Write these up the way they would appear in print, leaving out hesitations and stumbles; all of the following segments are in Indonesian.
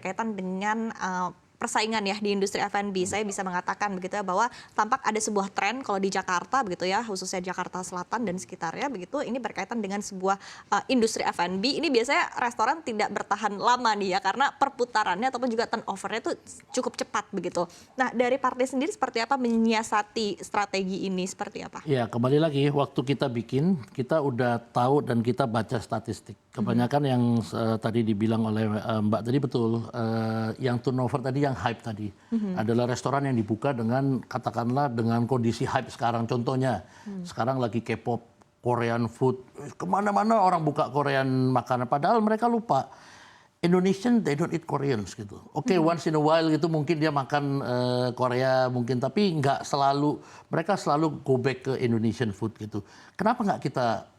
berkaitan dengan persaingan ya di industri F&B. Saya bisa mengatakan begitu ya bahwa tampak ada sebuah tren kalau di Jakarta begitu ya, khususnya Jakarta Selatan dan sekitarnya begitu, ini berkaitan dengan sebuah industri F&B. Ini biasanya restoran tidak bertahan lama nih ya, karena perputarannya ataupun juga turnover-nya itu cukup cepat begitu. Nah, dari partai sendiri seperti apa menyiasati strategi ini, seperti apa? Ya, kembali lagi waktu kita bikin, kita udah tahu dan kita baca statistik. Kebanyakan yang tadi dibilang oleh Mbak tadi betul, yang turnover tadi, yang hype tadi, adalah restoran yang dibuka dengan katakanlah dengan kondisi hype sekarang. Contohnya, sekarang lagi K-pop, Korean food, kemana-mana orang buka Korean makanan. Padahal mereka lupa, Indonesian they don't eat Koreans gitu. Oke, once in a while gitu mungkin dia makan Korea mungkin, tapi nggak selalu. Mereka selalu go back ke Indonesian food gitu. Kenapa nggak kita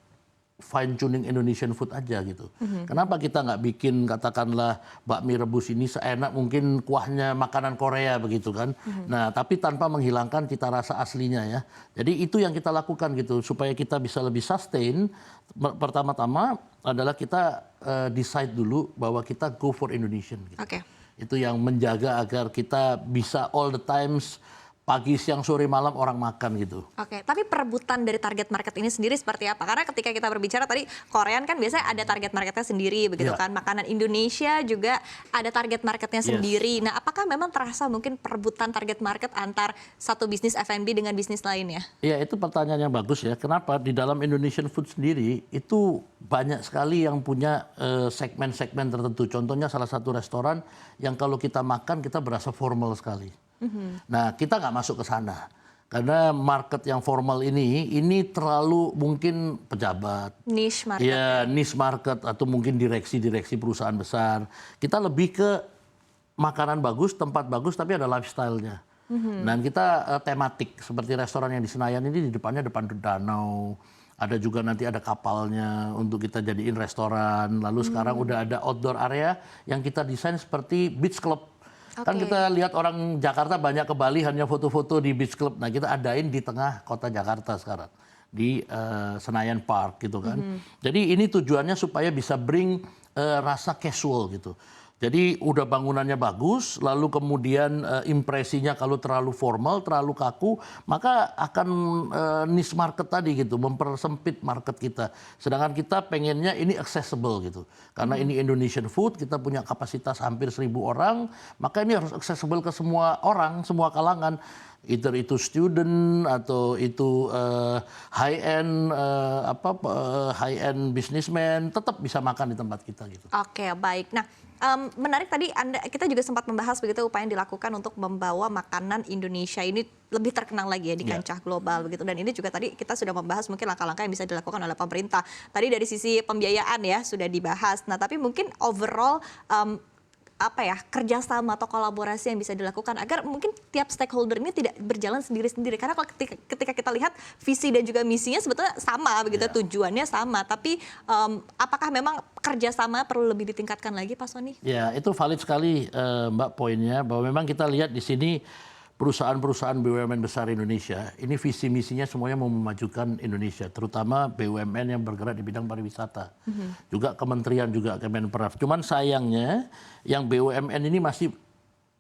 fine tuning Indonesian food aja gitu? Kenapa kita nggak bikin katakanlah bakmi rebus ini seenak mungkin kuahnya makanan Korea begitu kan? Nah, tapi tanpa menghilangkan cita rasa aslinya ya. Jadi itu yang kita lakukan gitu supaya kita bisa lebih sustain. Pertama-tama adalah kita decide dulu bahwa kita go for Indonesian. Gitu. Oke. Itu yang menjaga agar kita bisa all the times pagi, siang, sore, malam orang makan gitu. Oke, tapi perebutan dari target market ini sendiri seperti apa? Karena ketika kita berbicara tadi, Korean kan biasanya ada target marketnya sendiri, begitu kan? Makanan Indonesia juga ada target marketnya sendiri. Nah, apakah memang terasa mungkin perebutan target market antar satu bisnis F&B dengan bisnis lainnya? Iya, itu pertanyaan yang bagus ya. Kenapa? Di dalam Indonesian food sendiri, itu banyak sekali yang punya segmen-segmen tertentu. Contohnya salah satu restoran yang kalau kita makan, kita berasa formal sekali. Nah, kita nggak masuk ke sana. Karena market yang formal ini terlalu mungkin pejabat. Niche market. Ya, niche market atau mungkin direksi-direksi perusahaan besar. Kita lebih ke makanan bagus, tempat bagus, tapi ada lifestyle-nya. Dan kita tematik, seperti restoran yang di Senayan ini di depannya depan danau. Ada juga nanti ada kapalnya untuk kita jadiin restoran. Lalu sekarang udah ada outdoor area yang kita desain seperti beach club. Kan kita lihat orang Jakarta banyak ke Bali hanya foto-foto di beach club. Nah, kita adain di tengah kota Jakarta sekarang. Di Senayan Park gitu kan. Jadi ini tujuannya supaya bisa bring rasa casual gitu. Jadi udah bangunannya bagus, lalu kemudian impresinya kalau terlalu formal, terlalu kaku, maka akan niche market tadi gitu, mempersempit market kita. Sedangkan kita pengennya ini accessible gitu. Karena ini Indonesian food, kita punya kapasitas hampir 1.000 orang, maka ini harus accessible ke semua orang, semua kalangan. Either itu student atau itu high-end high-end businessman, tetap bisa makan di tempat kita gitu. Oke, baik. Nah, menarik tadi kita juga sempat membahas begitu upaya yang dilakukan untuk membawa makanan Indonesia ini lebih terkenal lagi ya di kancah global begitu. Dan ini juga tadi kita sudah membahas mungkin langkah-langkah yang bisa dilakukan oleh pemerintah. Tadi dari sisi pembiayaan ya sudah dibahas. Nah, tapi mungkin overall kerjasama atau kolaborasi yang bisa dilakukan agar mungkin tiap stakeholder ini tidak berjalan sendiri-sendiri, karena kalau ketika kita lihat visi dan juga misinya sebetulnya sama begitu, tujuannya sama, tapi apakah memang kerjasama perlu lebih ditingkatkan lagi, Pak Sony? Ya, itu valid sekali Mbak poinnya, bahwa memang kita lihat di sini perusahaan-perusahaan BUMN besar Indonesia, ini visi misinya semuanya mau memajukan Indonesia, terutama BUMN yang bergerak di bidang pariwisata. Juga kementerian, juga Kemenparekraf. Cuman sayangnya yang BUMN ini masih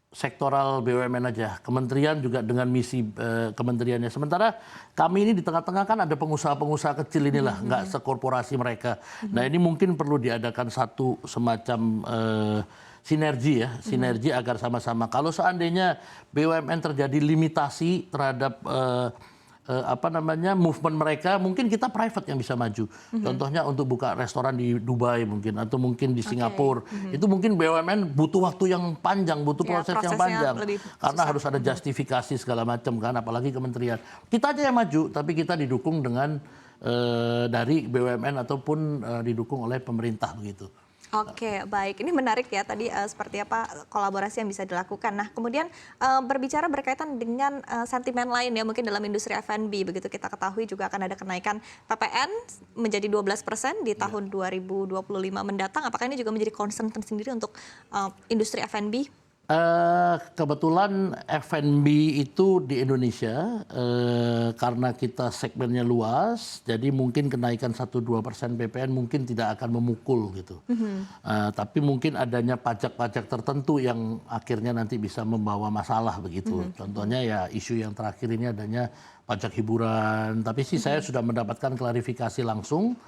sektoral BUMN aja. Kementerian juga dengan misi kementeriannya. Sementara kami ini di tengah-tengah kan ada pengusaha-pengusaha kecil inilah, nggak sekorporasi mereka. Nah, ini mungkin perlu diadakan satu semacam sinergi ya, sinergi agar sama-sama. Kalau seandainya BUMN terjadi limitasi terhadap movement mereka, mungkin kita private yang bisa maju. Contohnya untuk buka restoran di Dubai mungkin, atau mungkin di Singapura. Itu mungkin BUMN butuh waktu yang panjang, butuh proses yang panjang. Karena harus ada justifikasi segala macam kan, apalagi kementerian. Kita aja yang maju, tapi kita didukung dengan dari BUMN ataupun didukung oleh pemerintah begitu. Oke, baik. Ini menarik ya tadi seperti apa kolaborasi yang bisa dilakukan. Nah, kemudian berbicara berkaitan dengan sentimen lain ya, mungkin dalam industri F&B begitu, kita ketahui juga akan ada kenaikan PPN menjadi 12% di tahun 2025 mendatang. Apakah ini juga menjadi concern tersendiri untuk industri F&B? Kebetulan F&B itu di Indonesia karena kita segmennya luas, jadi mungkin kenaikan 1-2% PPN mungkin tidak akan memukul gitu. Tapi mungkin adanya pajak-pajak tertentu yang akhirnya nanti bisa membawa masalah begitu. Contohnya ya isu yang terakhir ini adanya pajak hiburan. Tapi sih saya sudah mendapatkan klarifikasi langsung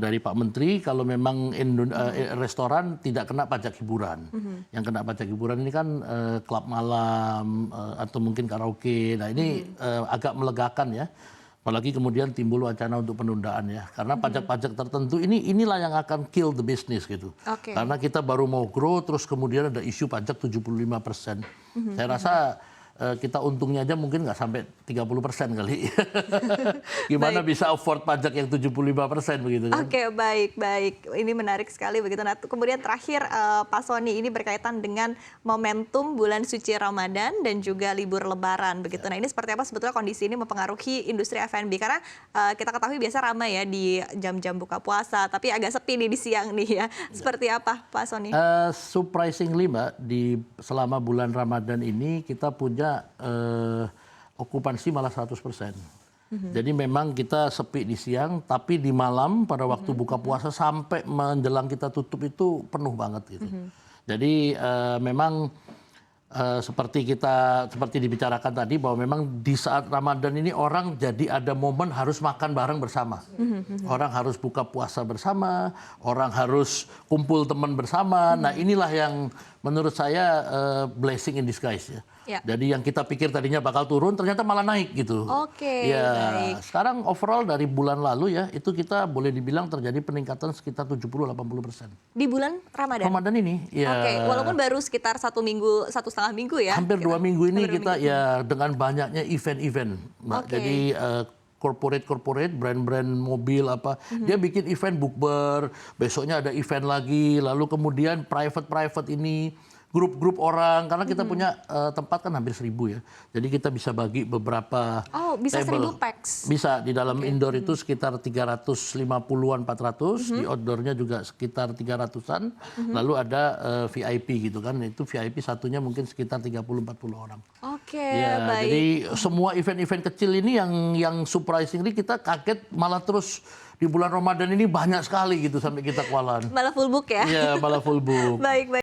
dari Pak Menteri kalau memang restoran tidak kena pajak hiburan. Yang kena pajak hiburan ini kan klub malam atau mungkin karaoke. Nah ini agak melegakan ya. Apalagi kemudian timbul wacana untuk penundaan ya. Karena pajak-pajak tertentu inilah yang akan kill the business gitu. Karena kita baru mau grow terus kemudian ada isu pajak 75%. Saya rasa kita untungnya aja mungkin nggak sampai 30% kali. Gimana bisa afford pajak yang 75% begitu kan? Oke, baik. Ini menarik sekali begitu. Nah, kemudian terakhir Pak Sony, ini berkaitan dengan momentum bulan suci Ramadan dan juga libur Lebaran begitu. Nah, ini seperti apa sebetulnya kondisi ini mempengaruhi industri F&B? Karena kita ketahui biasa ramai ya di jam-jam buka puasa, tapi agak sepi nih di siang nih ya. Seperti apa Pak Sony? Surprisingly Mbak, selama bulan Ramadan ini kita punya okupansi malah 100%. Jadi memang kita sepi di siang, tapi di malam pada waktu buka puasa sampai menjelang kita tutup itu penuh banget gitu. Jadi memang seperti dibicarakan tadi bahwa memang di saat Ramadan ini orang jadi ada momen harus makan bareng bersama. Orang harus buka puasa bersama, orang harus kumpul teman bersama. Nah inilah yang menurut saya blessing in disguise ya. Jadi yang kita pikir tadinya bakal turun ternyata malah naik gitu. Baik. Sekarang overall dari bulan lalu ya itu kita boleh dibilang terjadi peningkatan sekitar 70-80%. Di bulan Ramadan? Ramadan ini ya. Walaupun baru sekitar 1 minggu, 1,5 minggu ya? Hampir 2 minggu ini kita ya dengan banyaknya event-event, Mbak. Jadi corporate, brand-brand mobil apa, dia bikin event bukber, besoknya ada event lagi, lalu kemudian private ini, grup-grup orang, karena kita punya tempat kan hampir 1.000 ya. Jadi kita bisa bagi beberapa bisa table. 1.000 packs? Bisa, di dalam indoor itu sekitar 350-an, 400, di outdoornya juga sekitar 300-an, lalu ada VIP gitu kan, itu VIP satunya mungkin sekitar 30-40 orang. Baik. Jadi semua event-event kecil ini yang surprisingly kita kaget malah terus di bulan Ramadan ini banyak sekali gitu sampai kita kewalahan. Malah full book ya? Iya, malah full book. Baik.